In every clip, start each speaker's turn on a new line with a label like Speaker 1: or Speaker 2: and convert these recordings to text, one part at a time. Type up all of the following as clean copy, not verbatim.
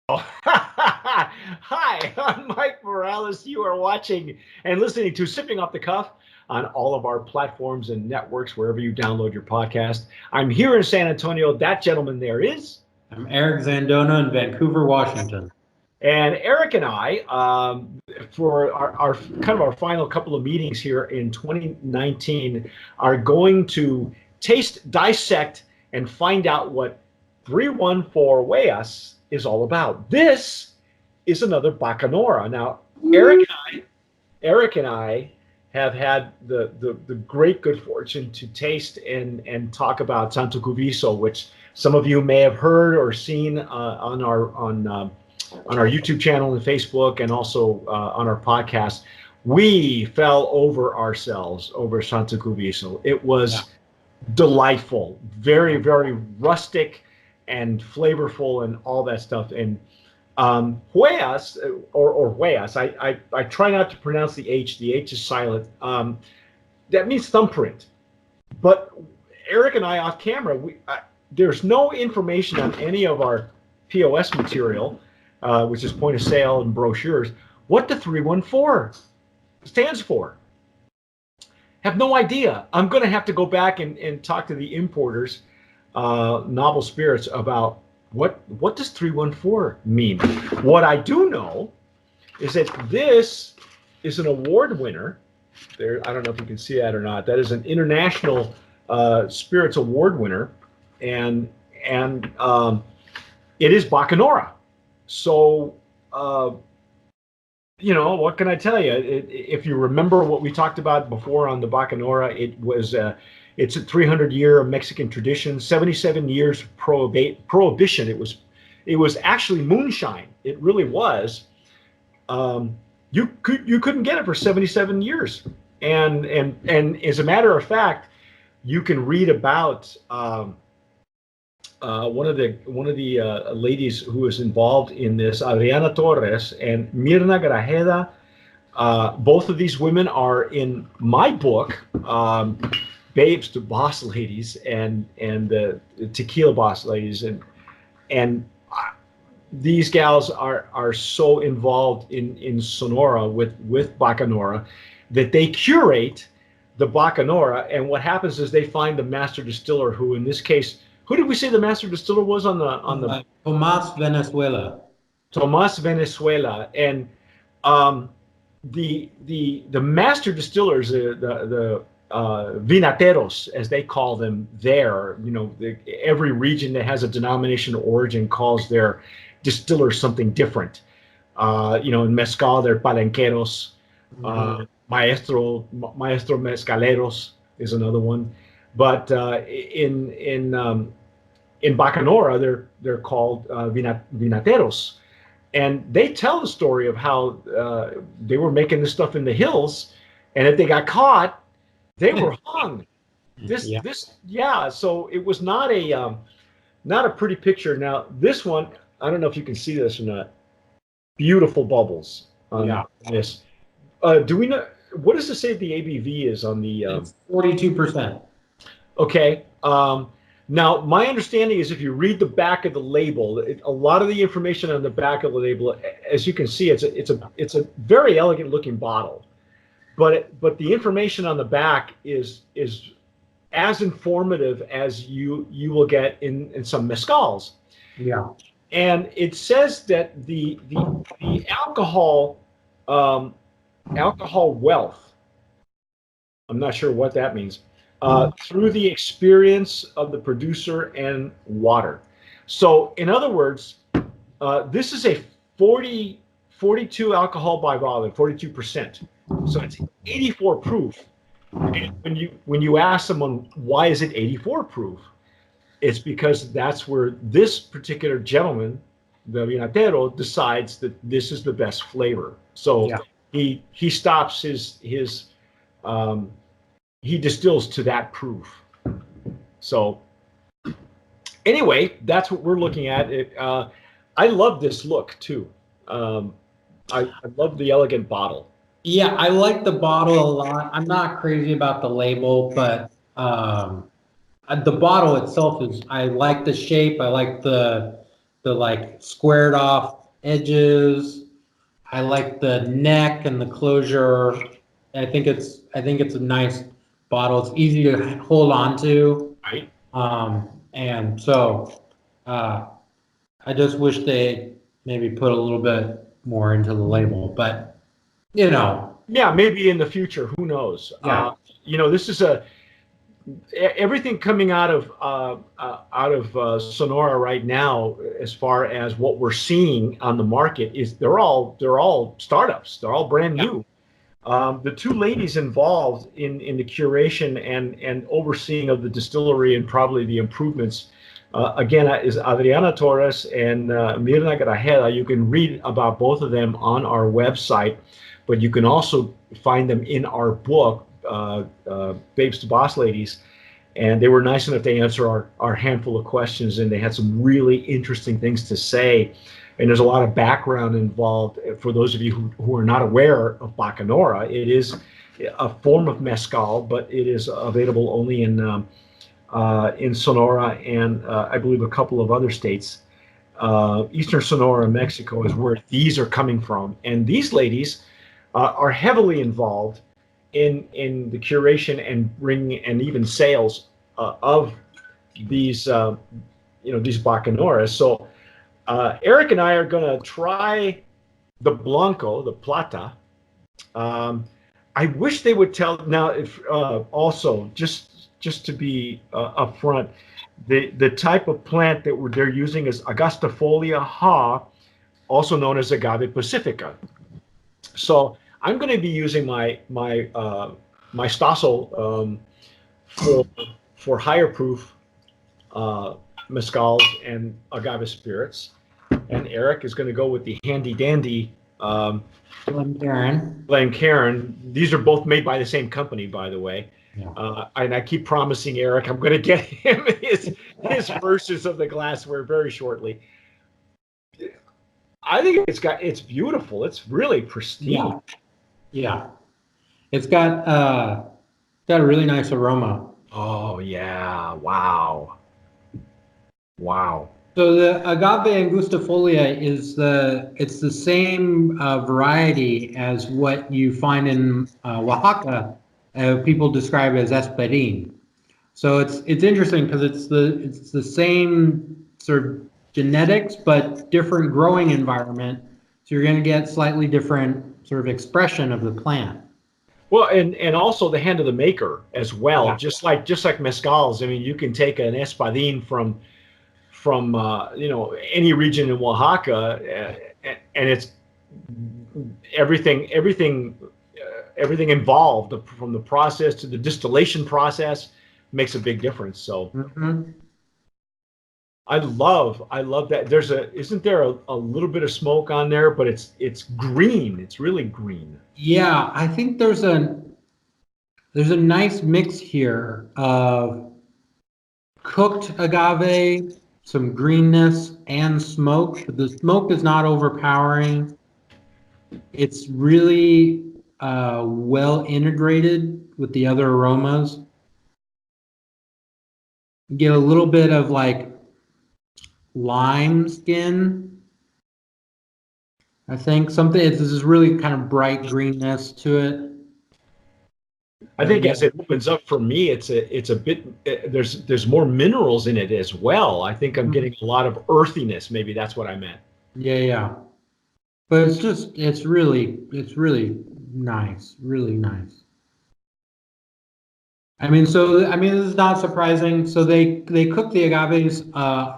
Speaker 1: Hi, I'm Mike Morales. You are watching and listening to Sipping Off the Cuff on all of our platforms and networks, wherever you download your podcast. I'm here in San Antonio. That gentleman there is.
Speaker 2: I'm Eric Zandona in Vancouver, Washington.
Speaker 1: And Eric and I, for our kind of our final couple of meetings here in 2019, are going to taste, dissect, and find out what 314 Huellas is all about. This is another Bacanora. Now, Eric and I have had the great good fortune to taste and talk about Santo Cuviso, which some of you may have heard or seen on our YouTube channel and Facebook, and also on our podcast. We fell over ourselves over Santo Cuviso. It was delightful, very, very rustic and flavorful and all that stuff. And Huellas, or Huellas, I try not to pronounce the H. The H is silent. That means thumbprint. But Eric and I, off camera, there's no information on any of our POS material, which is point of sale and brochures, what the 314 stands for. Have no idea. I'm going to have to go back and talk to the importers, Novel Spirits, about what does 314 mean. What I do know is that this is an award winner. There, I don't know if you can see that or not. That is an international spirits award winner, and it is Bacanora. So, what can I tell you? If you remember what we talked about before on the Bacanora, it's a 300-year Mexican tradition, 77 years prohibition. It was actually moonshine. It really was. You couldn't get it for 77 years, and as a matter of fact, you can read about. One of the ladies who was involved in this, Adriana Torres and Mirna Grajeda. Both of these women are in my book, Babes to Boss Ladies and the Tequila Boss Ladies, and these gals are so involved in Sonora with Bacanora that they curate the Bacanora, and what happens is they find the master distiller, who in this case. Who did we say the master distiller was on the
Speaker 2: Tomas Venezuela.
Speaker 1: Tomas Venezuela, and the master distillers, the vinateros, as they call them there. Every region that has a denomination of origin calls their distillers something different. In mezcal, they're palenqueros. Maestro mezcaleros is another one. But in Bacanora, they're called vinateros, and they tell the story of how they were making this stuff in the hills, and if they got caught, they were hung. So it was not a pretty picture. Now this one, I don't know if you can see this or not. Beautiful bubbles on this. Do we know what does it say the ABV is on the?
Speaker 2: It's 42%.
Speaker 1: Okay. Now, my understanding is if you read the back of the label, a lot of the information on the back of the label, as you can see, it's a very elegant looking bottle, but the information on the back is as informative as you will get in some mezcals.
Speaker 2: Yeah.
Speaker 1: And it says that the alcohol wealth. I'm not sure what that means. Through the experience of the producer and water. So, in other words, this is a 42 alcohol by volume, 42%. So it's 84 proof. And when you ask someone why is it 84 proof, it's because that's where this particular gentleman, the vinatero, decides that this is the best flavor. So he stops his he distills to that proof. So anyway, that's what we're looking at. I love this look too. I love the elegant bottle.
Speaker 2: Yeah, I like the bottle a lot. I'm not crazy about the label, but the bottle itself is. I like the shape. I like the like squared off edges. I like the neck and the closure. I think it's a nice bottle. It's easy to hold on to.
Speaker 1: Right.
Speaker 2: And so I just wish they maybe put a little bit more into the label, but you know,
Speaker 1: Yeah, maybe in the future, who knows?
Speaker 2: yeah,
Speaker 1: This is everything coming out of Sonora right now, as far as what we're seeing on the market, is they're all startups. They're all brand
Speaker 2: yeah,
Speaker 1: new. The two ladies involved in the curation and overseeing of the distillery and probably the improvements, again, is Adriana Torres and Mirna Grajeda. You can read about both of them on our website, but you can also find them in our book, Babes to Boss Ladies. And they were nice enough to answer our handful of questions, and they had some really interesting things to say. And there's a lot of background involved. For those of you who are not aware of Bacanora, it is a form of mezcal, but it is available only in Sonora and I believe a couple of other states. Eastern Sonora, Mexico, is where these are coming from. And these ladies are heavily involved in the curation and bringing and even sales of these these Bacanoras. So Eric and I are going to try the Blanco, the Plata. I wish they would tell now. If also just to be upfront, the type of plant that they're using is Agastifolia ha, also known as Agave pacifica. So I'm going to be using my Stossel for higher proof mezcals and agave spirits, and Eric is going to go with the handy dandy
Speaker 2: Glencairn.
Speaker 1: Glencairn. These are both made by the same company, by the way.
Speaker 2: Yeah.
Speaker 1: And I keep promising Eric I'm going to get him his versions of the glassware very shortly. I think it's beautiful. It's really pristine.
Speaker 2: Yeah, yeah. It's got a really nice aroma.
Speaker 1: Oh yeah! Wow! Wow!
Speaker 2: So the agave angustifolia it's the same variety as what you find in Oaxaca. People describe as esperin. So it's interesting because it's the same sort of genetics but different growing environment. So you're going to get slightly different sort of expression of the plant.
Speaker 1: Well, and also the hand of the maker as well.
Speaker 2: Yeah.
Speaker 1: Just like mezcals. I mean, you can take an espadin from any region in Oaxaca, and it's everything involved from the process to the distillation process makes a big difference. So
Speaker 2: Mhm.
Speaker 1: I love that. Isn't there a little bit of smoke on there, but it's green. It's really green.
Speaker 2: Yeah, I think there's a nice mix here of cooked agave, some greenness, and smoke. But the smoke is not overpowering. It's really well integrated with the other aromas. You get a little bit of like lime skin. I think this is really kind of bright greenness to it.
Speaker 1: I think
Speaker 2: Yeah,
Speaker 1: as it opens up for me, it's a bit there's more minerals in it as well. I think I'm getting a lot of earthiness. Maybe that's what I meant.
Speaker 2: yeah. But it's really nice, really nice. I mean, this is not surprising. So they cook the agaves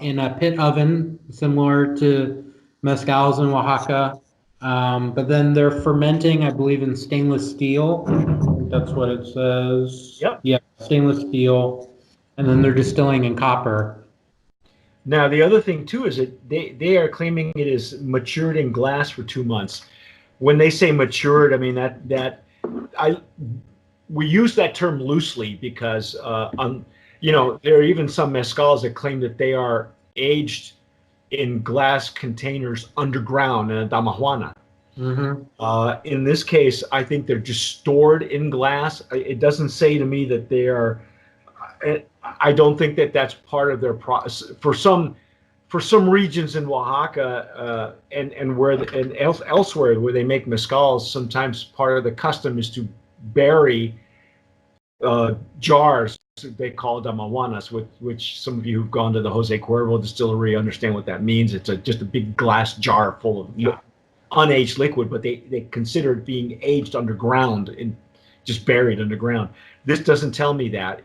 Speaker 2: in a pit oven, similar to mezcals in Oaxaca. But then they're fermenting, I believe, in stainless steel. I think that's what it says.
Speaker 1: Yep.
Speaker 2: Yeah, stainless steel. And then they're distilling in copper.
Speaker 1: Now the other thing too is that they are claiming it is matured in glass for 2 months. When they say matured, I mean that I we use that term loosely because there are even some mezcals that claim that they are aged in glass containers underground in a damajuana.
Speaker 2: Mm-hmm.
Speaker 1: In this case, I think they're just stored in glass. It doesn't say to me that they are. I don't think that that's part of their process. For for some regions in Oaxaca and elsewhere where they make mezcals, sometimes part of the custom is to bury jars. They call damajuanas, which some of you who've gone to the Jose Cuervo distillery understand what that means. It's just a big glass jar full of unaged liquid, but they consider it being aged underground and just buried underground. This doesn't tell me that.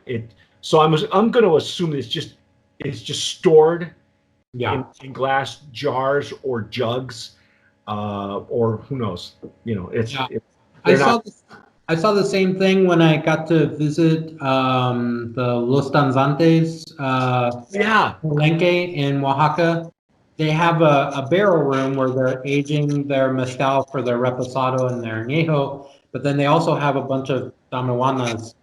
Speaker 1: So I'm going to assume it's just stored in glass jars or jugs, or who knows?
Speaker 2: I saw the same thing when I got to visit the Los Danzantes Palenque in Oaxaca. They have a barrel room where they're aging their mezcal for their reposado and their añejo, but then they also have a bunch of damajuanas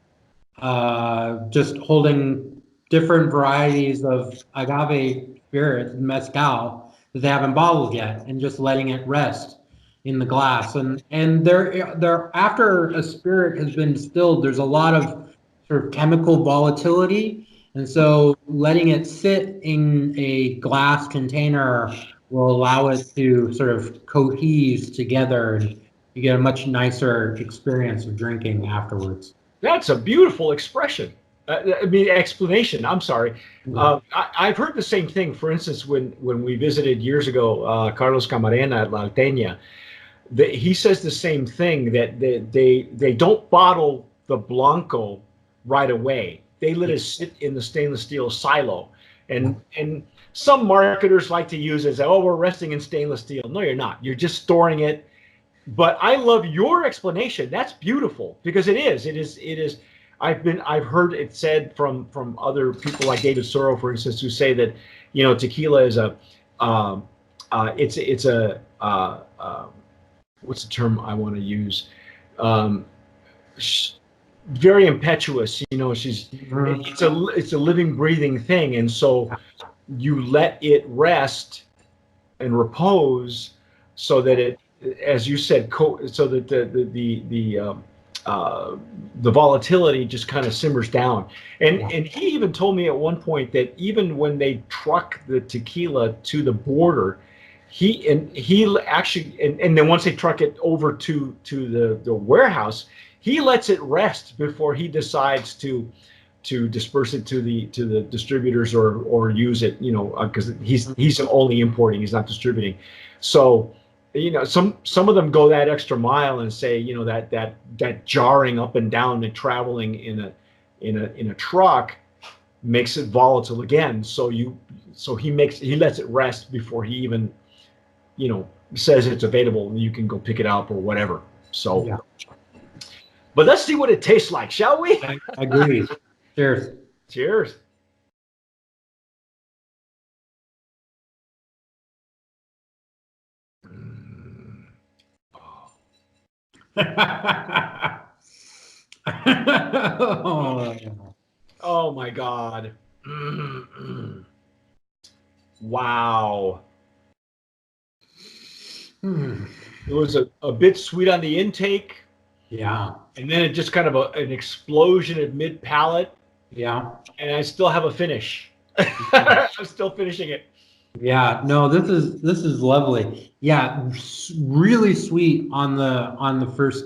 Speaker 2: just holding different varieties of agave spirit, mezcal, that they haven't bottled yet, and just letting it rest in the glass. And they're after a spirit has been distilled, there's a lot of sort of chemical volatility. And so letting it sit in a glass container will allow it to sort of cohese together, and you get a much nicer experience of drinking afterwards.
Speaker 1: That's a beautiful expression. Explanation. I'm sorry. I've heard the same thing. For instance, when we visited years ago, Carlos Camarena at La Alteña, he says the same thing, that they don't bottle the Blanco right away. They let it sit in the stainless steel silo, and some marketers like to use it as, oh, we're resting in stainless steel. No, you're not. You're just storing it. But I love your explanation. That's beautiful, because it is. I've heard it said from other people like David Soro, for instance, who say that tequila is what's the term I want to use? Very impetuous. It's a living, breathing thing, and so you let it rest and repose so that it, as you said, so that the volatility just kind of simmers down. And he even told me at one point that even when they truck the tequila to the border, he actually, and then once they truck it over to the warehouse, he lets it rest before he decides to disperse it to the distributors or use it, because he's only importing, he's not distributing. So some of them go that extra mile and say, that jarring up and down and traveling in a truck makes it volatile again. So he lets it rest before he even says it's available and you can go pick it up or whatever. So but let's see what it tastes like, shall we?
Speaker 2: I agree. Cheers.
Speaker 1: Cheers. Oh my God. Wow. It was a bit sweet on the intake.
Speaker 2: Yeah.
Speaker 1: And then it just kind of an explosion at mid palate.
Speaker 2: Yeah.
Speaker 1: And I still have a finish. I'm still finishing it.
Speaker 2: Yeah. No, this is lovely. Yeah, really sweet on the first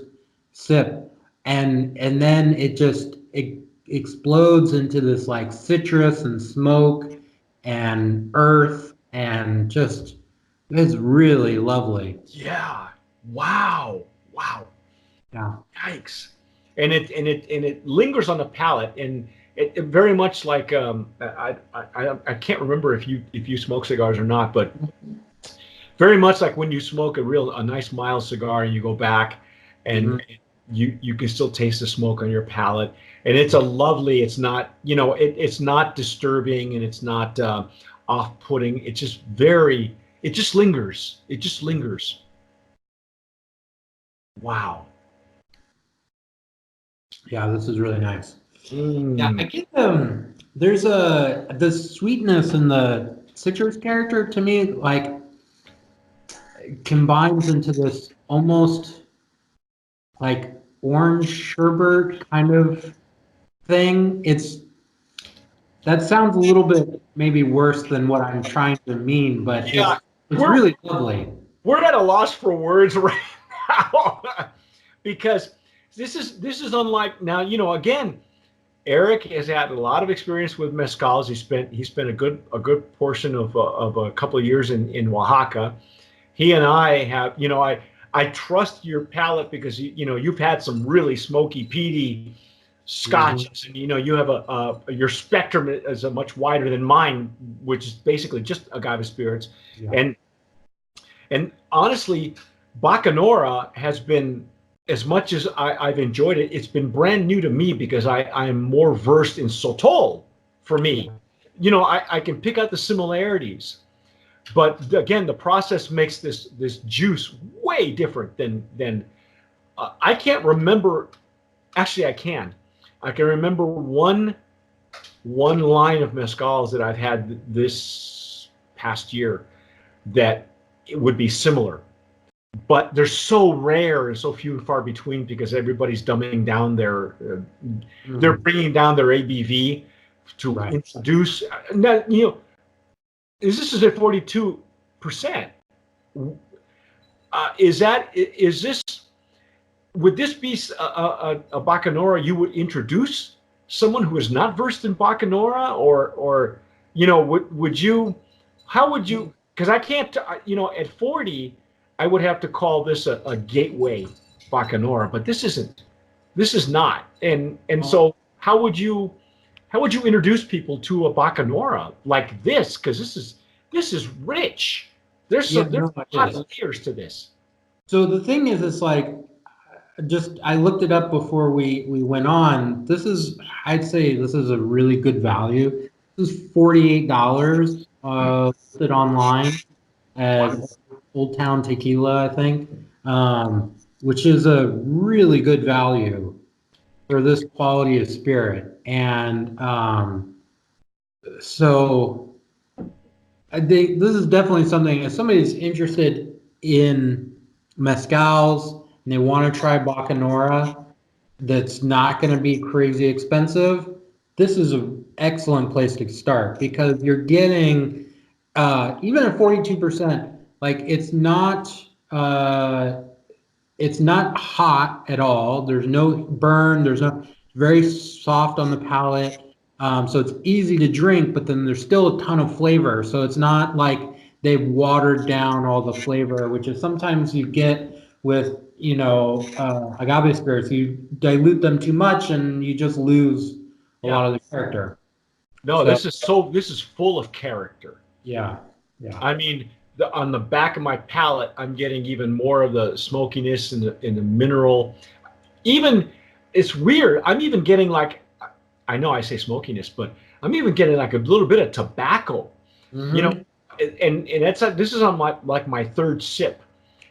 Speaker 2: sip, and then it explodes into this like citrus and smoke and earth, and just it's really lovely.
Speaker 1: Yeah. Wow.
Speaker 2: Yeah.
Speaker 1: Yikes. And it lingers on the palate, and it very much like I can't remember if you smoke cigars or not, but very much like when you smoke a nice mild cigar and you go back and you can still taste the smoke on your palate, and it's it's not it's not disturbing, and it's not off-putting. It just lingers. Wow.
Speaker 2: Yeah, this is really nice.
Speaker 1: Mm.
Speaker 2: Yeah, I get there's the sweetness and the citrus character to me like combines into this almost like orange sherbet kind of thing. It's That sounds a little bit maybe worse than what I'm trying to mean, but
Speaker 1: Yeah,
Speaker 2: it's
Speaker 1: we're
Speaker 2: really lovely.
Speaker 1: we're at a loss for words right now because this is unlike now. Again, Eric has had a lot of experience with mezcals. He spent a good portion of a couple of years in Oaxaca. He and I have, I trust your palate because you've had some really smoky, peaty
Speaker 2: Mhm.
Speaker 1: scotches, and you have your spectrum is a much wider than mine, which is basically just agave spirits,
Speaker 2: Yeah.
Speaker 1: and honestly, Bacanora has been, as much as I've enjoyed it, it's been brand new to me because I'm more versed in Sotol for me.
Speaker 2: Yeah.
Speaker 1: I can pick out the similarities, but again, the process makes this juice way different than I can't remember. Actually, I can. I can remember one line of mezcals that I've had this past year that it would be similar, but they're so rare and so few and far between because everybody's dumbing down they're
Speaker 2: Mhm.
Speaker 1: bringing down their ABV to
Speaker 2: Right.
Speaker 1: introduce. Now, this is at 42%. Is this, would this be a Bacanora you would introduce someone who is not versed in Bacanora, or would you, how would you, because I can't, at 40 I would have to call this a gateway Bacanora, but this is not, and
Speaker 2: Well,
Speaker 1: so how would you introduce people to a Bacanora like this, because this is rich.
Speaker 2: yeah,
Speaker 1: There's
Speaker 2: no, it
Speaker 1: a lot
Speaker 2: is.
Speaker 1: of layers to this.
Speaker 2: So the thing is, it's like just I looked it up before we went on. I'd say this is a really good value. This is $48 listed online at Old Town Tequila, I think, which is a really good value for this quality of spirit. And so I think this is definitely something, if somebody's interested in mezcals and they want to try Bacanora, that's not going to be crazy expensive, this is an excellent place to start because you're getting, even at 42%, like it's not hot at all. There's no burn. There's no, very soft on the palate. So it's easy to drink, but then there's still a ton of flavor. So it's not like they've watered down all the flavor, which is sometimes you get with, agave spirits. You dilute them too much and you just lose a
Speaker 1: Yeah.
Speaker 2: lot of the character.
Speaker 1: No,
Speaker 2: So
Speaker 1: this is full of character.
Speaker 2: yeah, yeah.
Speaker 1: I mean, on the back of my palate, I'm getting even more of the smokiness and the mineral. Even, it's weird. I'm even getting, like, I know I say smokiness, but I'm even getting like a little bit of tobacco. You know,
Speaker 2: Hmm.
Speaker 1: and this is on my third sip,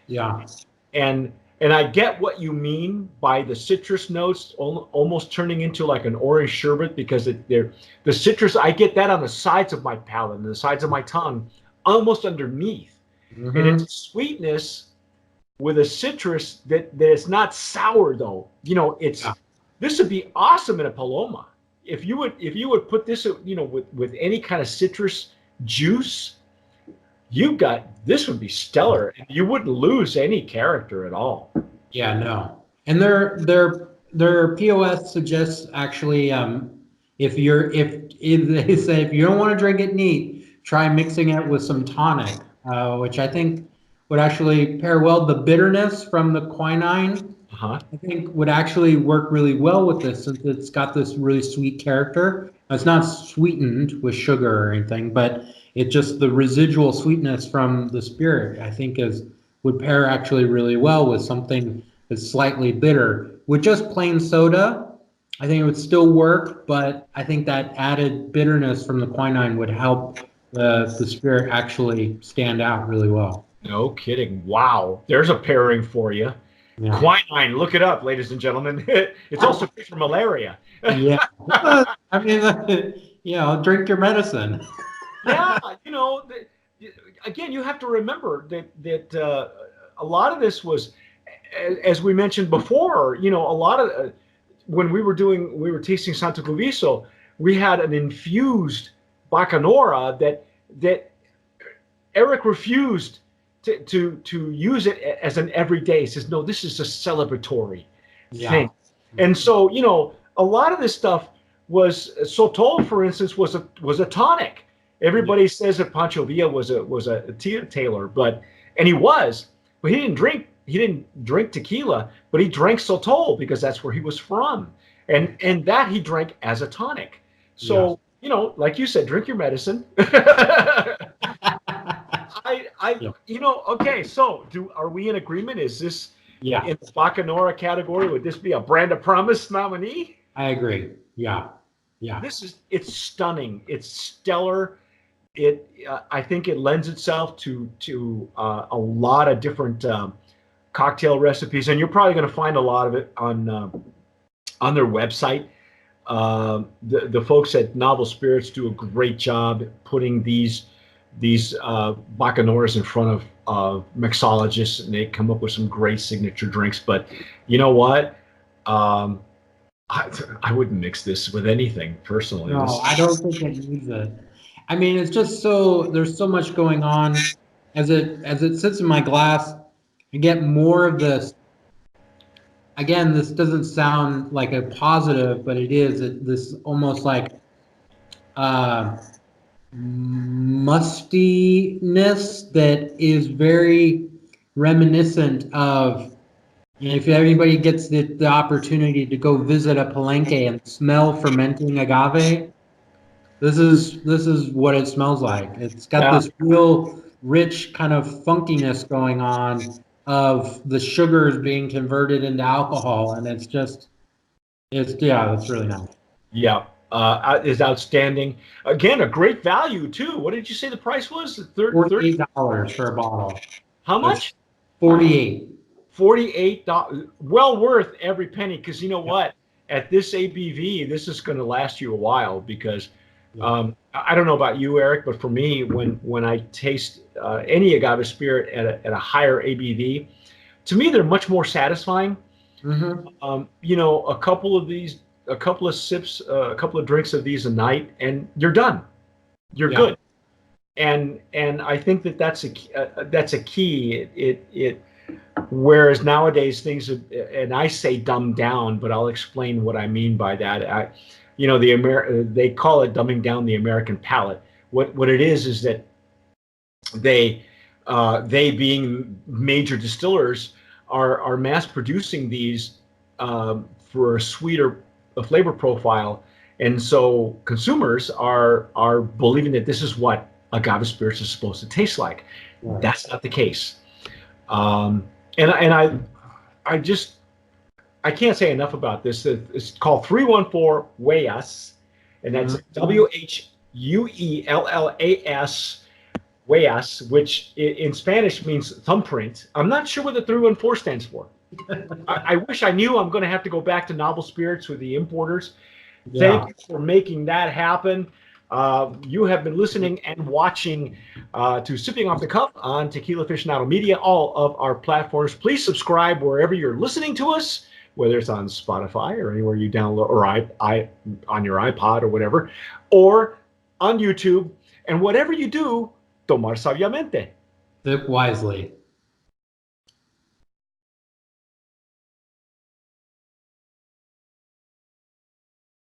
Speaker 2: Yeah.
Speaker 1: and I get what you mean by the citrus notes almost turning into like an orange sherbet, because the citrus, I get that on the sides of my palate and the sides of my tongue, almost underneath, and
Speaker 2: Hmm.
Speaker 1: it's sweetness with a citrus that is not sour though.
Speaker 2: Yeah.
Speaker 1: This would be awesome in a paloma if you would put this, with any kind of citrus juice. This would be stellar. You wouldn't lose any character at all.
Speaker 2: Yeah, no. And their POS suggests actually, if they say if you don't want to drink it neat, try mixing it with some tonic, which I think would actually pair well. The bitterness from the quinine,
Speaker 1: Uh-huh.
Speaker 2: I think, would actually work really well with this since it's got this really sweet character. It's not sweetened with sugar or anything, but it just the residual sweetness from the spirit, I think, is would pair actually really well with something that's slightly bitter. With just plain soda, I think it would still work, but I think that added bitterness from the quinine would help the spirit actually stand out really well.
Speaker 1: No kidding. Wow. There's a pairing for you.
Speaker 2: Yeah.
Speaker 1: Quinine, look it up, ladies and gentlemen. It's also good for malaria.
Speaker 2: Yeah. I mean, drink your medicine.
Speaker 1: Yeah, again, you have to remember that a lot of this was, as we mentioned before, a lot of when we were tasting Santo Cuviso, we had an infused Bacanora that Eric refused to use it as an everyday. He says, no, this is a celebratory thing. And so, you know, a lot of this stuff was Sotol, for instance, was a tonic. Everybody says that Pancho Villa was a Taylor, but he was, but he didn't drink tequila, but he drank Sotol because that's where he was from, and that he drank as a tonic. So you know, like you said, drink your medicine. You know, okay. So are we in agreement? Is this in the Bacanora category? Would this be a Brand of Promise nominee?
Speaker 2: I agree. Yeah.
Speaker 1: It's stunning. It's stellar. I think it lends itself to a lot of different cocktail recipes, and you're probably going to find a lot of it on their website. The folks at Novel Spirits do a great job putting these Bacanoras in front of mixologists, and they come up with some great signature drinks. But you know what? I wouldn't mix this with anything personally.
Speaker 2: No, I don't think it needs it. I mean, it's just there's so much going on. As it sits in my glass, I get more of this. Again, this doesn't sound like a positive, but it is. This almost like mustiness that is very reminiscent of. If anybody gets the opportunity to go visit a palenque and smell fermenting agave, this is what it smells like. It's got this real rich kind of funkiness going on of the sugars being converted into alcohol, and it's really nice.
Speaker 1: Yeah, is outstanding. Again, a great value too. What did you say the price was?
Speaker 2: $48 for a bottle.
Speaker 1: How much?
Speaker 2: 48.
Speaker 1: $48. Well worth every penny, because you know what? At this ABV, this is going to last you a while, because I don't know about you, Eric, but for me, when I taste any agave spirit at a higher ABV, to me they're much more satisfying.
Speaker 2: Mm-hmm.
Speaker 1: You know, a couple of sips, a couple of drinks of these a night, and you're done. You're good. And I think that's a key. It whereas nowadays things have, and I say dumbed down, but I'll explain what I mean by that. They call it dumbing down the American palate. What it is that they being major distillers are mass producing these for a sweeter flavor profile, and so consumers are believing that this is what agave spirits is supposed to taste like. Right. That's not the case. And I can't say enough about this. It's called 314 Huellas, and that's WHUELLAS, Huellas, which in Spanish means thumbprint. I'm not sure what the 314 stands for. I wish I knew. I'm going to have to go back to Novel Spirits with the importers. Thank you for making that happen. You have been listening and watching to Sipping Off the Cuff on Tequila Aficionado Media, all of our platforms. Please subscribe wherever you're listening to us, whether it's on Spotify or anywhere you download, or on your iPod or whatever, or on YouTube. And whatever you do, tomar sabiamente.
Speaker 2: Sip wisely.